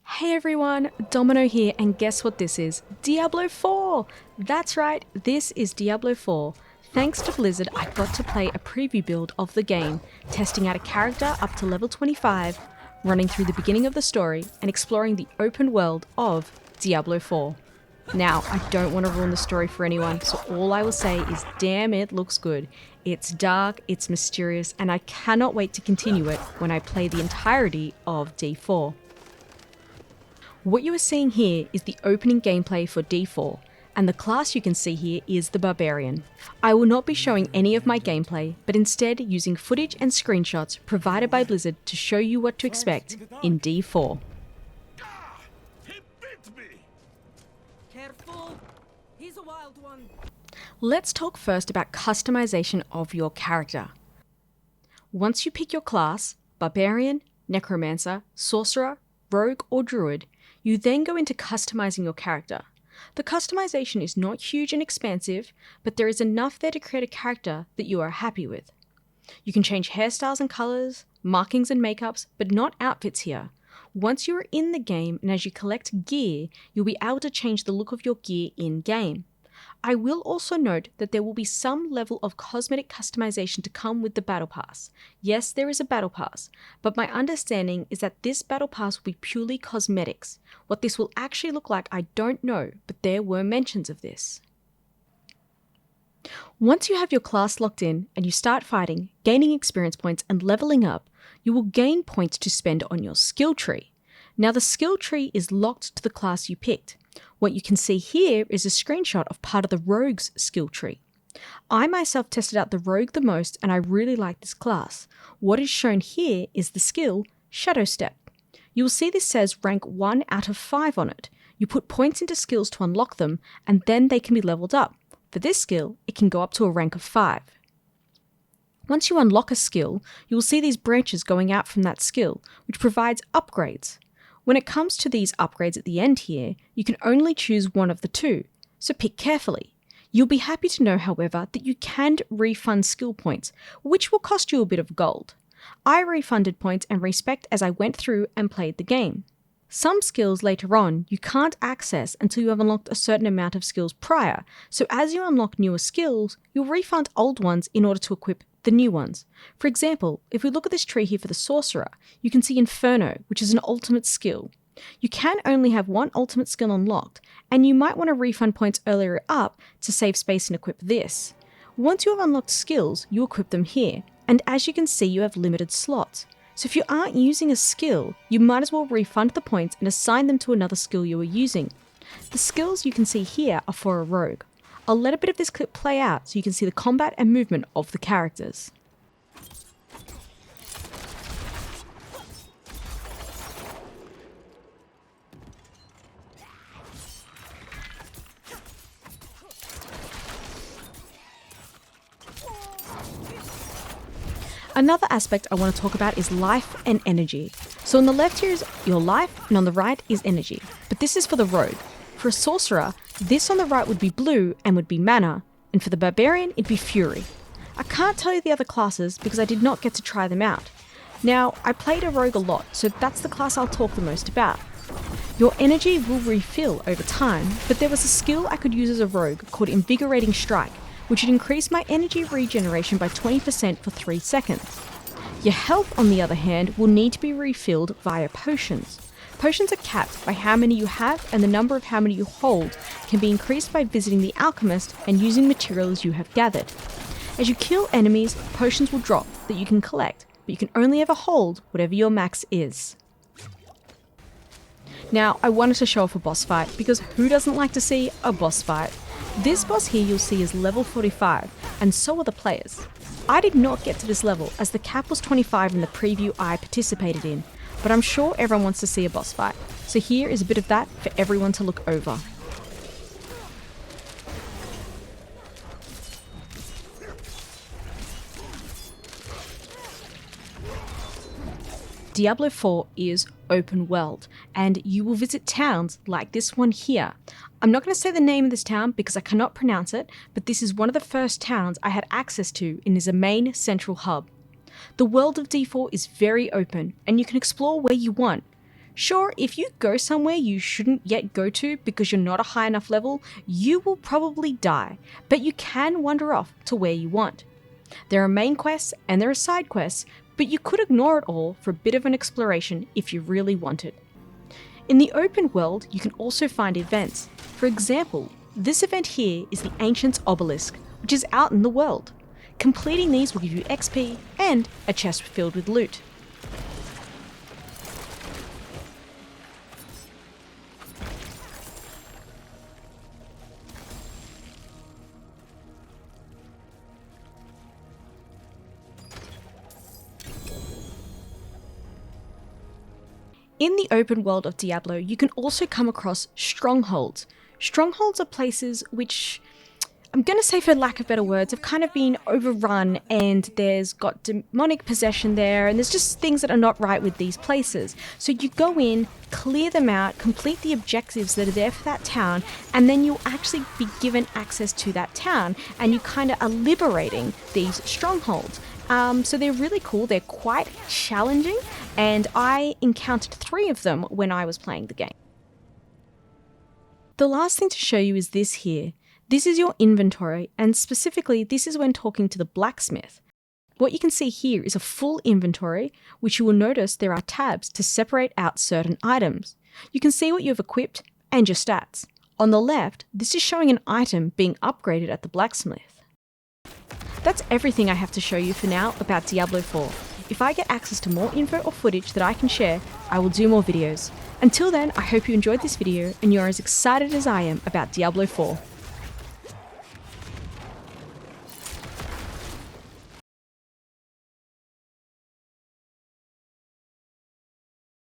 Hey everyone, Domino here, and guess what this is? Diablo 4! That's right, this is Diablo 4. Thanks to Blizzard, I got to play a preview build of the game, testing out a character up to level 25, running through the beginning of the story, and exploring the open world of Diablo 4. Now, I don't want to ruin the story for anyone, so all I will say is damn, it looks good. It's dark, it's mysterious, and I cannot wait to continue it when I play the entirety of D4. What you are seeing here is the opening gameplay for D4, and the class you can see here is the Barbarian. I will not be showing any of my gameplay, but instead using footage and screenshots provided by Blizzard to show you what to expect in D4. He bit me! Careful! He's a wild one. Let's talk first about customization of your character. Once you pick your class, Barbarian, Necromancer, Sorcerer, Rogue or Druid, you then go into customizing your character. The customization is not huge and expansive, but there is enough there to create a character that you are happy with. You can change hairstyles and colours, markings and makeups, but not outfits here. Once you are in the game and as you collect gear, you'll be able to change the look of your gear in-game. I will also note that there will be some level of cosmetic customization to come with the Battle Pass. Yes, there is a Battle Pass, but my understanding is that this Battle Pass will be purely cosmetics. What this will actually look like, I don't know, but there were mentions of this. Once you have your class locked in and you start fighting, gaining experience points and leveling up, you will gain points to spend on your skill tree. Now the skill tree is locked to the class you picked. What you can see here is a screenshot of part of the Rogue's skill tree. I myself tested out the Rogue the most and I really like this class. What is shown here is the skill Shadow Step. You will see this says rank 1 out of 5 on it. You put points into skills to unlock them and then they can be leveled up. For this skill, it can go up to a rank of 5. Once you unlock a skill, you will see these branches going out from that skill, which provides upgrades. When it comes to these upgrades at the end here, you can only choose one of the two, so pick carefully. You'll be happy to know, however, that you can refund skill points, which will cost you a bit of gold. I refunded points and respect as I went through and played the game. Some skills later on you can't access until you have unlocked a certain amount of skills prior, so as you unlock newer skills, you'll refund old ones in order to equip the new ones. For example, if we look at this tree here for the Sorcerer, you can see Inferno, which is an ultimate skill. You can only have one ultimate skill unlocked, and you might want to refund points earlier up to save space and equip this. Once you have unlocked skills, you equip them here, and as you can see you have limited slots. So if you aren't using a skill, you might as well refund the points and assign them to another skill you are using. The skills you can see here are for a rogue. I'll let a bit of this clip play out so you can see the combat and movement of the characters. Another aspect I want to talk about is life and energy. So on the left here is your life and on the right is energy, but this is for the rogue. For a sorcerer, this on the right would be blue and would be mana, and for the barbarian it'd be fury. I can't tell you the other classes because I did not get to try them out. Now, I played a rogue a lot, so that's the class I'll talk the most about. Your energy will refill over time, but there was a skill I could use as a rogue called Invigorating Strike, which would increase my energy regeneration by 20% for 3 seconds. Your health, on the other hand, will need to be refilled via potions. Potions are capped by how many you have, and the number of how many you hold can be increased by visiting the alchemist and using materials you have gathered. As you kill enemies, potions will drop that you can collect, but you can only ever hold whatever your max is. Now, I wanted to show off a boss fight because who doesn't like to see a boss fight? This boss here you'll see is level 45, and so are the players. I did not get to this level as the cap was 25 in the preview I participated in, but I'm sure everyone wants to see a boss fight, so here is a bit of that for everyone to look over. Diablo 4 is open world, and you will visit towns like this one here. I'm not going to say the name of this town because I cannot pronounce it, but this is one of the first towns I had access to and is a main central hub. The world of D4 is very open, and you can explore where you want. Sure, if you go somewhere you shouldn't yet go to because you're not a high enough level, you will probably die, but you can wander off to where you want. There are main quests and there are side quests, but you could ignore it all for a bit of an exploration if you really wanted. In the open world, you can also find events. For example, this event here is the Ancient's Obelisk, which is out in the world. Completing these will give you XP and a chest filled with loot. In the open world of Diablo, you can also come across strongholds. Strongholds are places which, I'm going to say for lack of better words, have kind of been overrun, and there's got demonic possession there, and there's just things that are not right with these places. So you go in, clear them out, complete the objectives that are there for that town, and then you'll actually be given access to that town, and you kind of are liberating these strongholds. So they're really cool, they're quite challenging, and I encountered 3 of them when I was playing the game. The last thing to show you is this here. This is your inventory, and specifically this is when talking to the blacksmith. What you can see here is a full inventory, which you will notice there are tabs to separate out certain items. You can see what you've equipped and your stats. On the left, this is showing an item being upgraded at the blacksmith. That's everything I have to show you for now about Diablo 4. If I get access to more info or footage that I can share, I will do more videos. Until then, I hope you enjoyed this video and you're as excited as I am about Diablo 4.